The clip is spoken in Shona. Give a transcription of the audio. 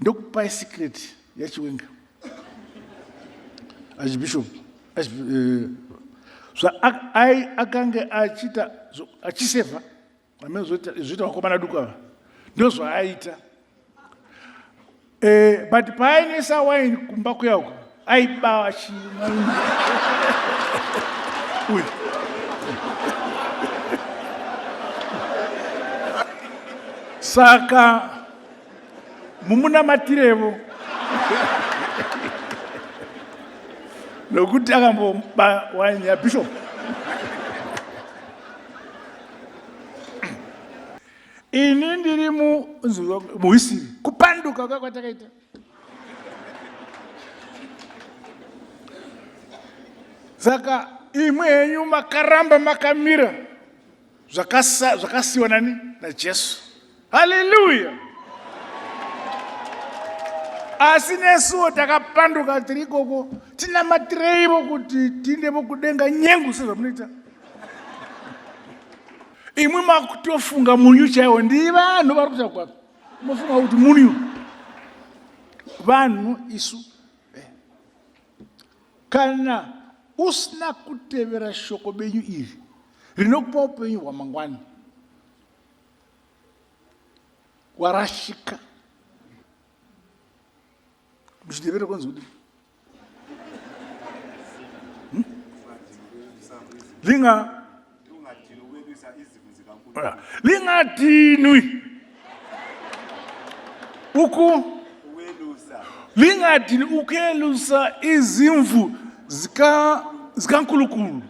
ndokupa secret yachiwenga Archbishop so akange achita achiseva amezota wakomana duka ndozo aita but painesa wine kumbako yako aibawa chimwa uy saka mumuna matirevo nokuti akambomba wine ya Bishop ini ndiri muhisiri kupanduka kwakwatakaita saka imwe henyu makaramba makamira zvakasiwa nani naJesu. Haleluya! Asi nesuwo takapanduka tiri koko tina matireivo kuti tiendevo kudenga nyengu sezvamunoita. Imwe makutofunga munyu chaiwo ndi vanhu vari kuita kwako. Mofunga kuti munyu vanhu isu kana usina kutevera shoko benyu iri rinokupa upenyu hwamangwani warashika. Muchitevera kwanzi kuti lingadinwi uku lingadinwi ukuyelusa izimvu zikankulunkulu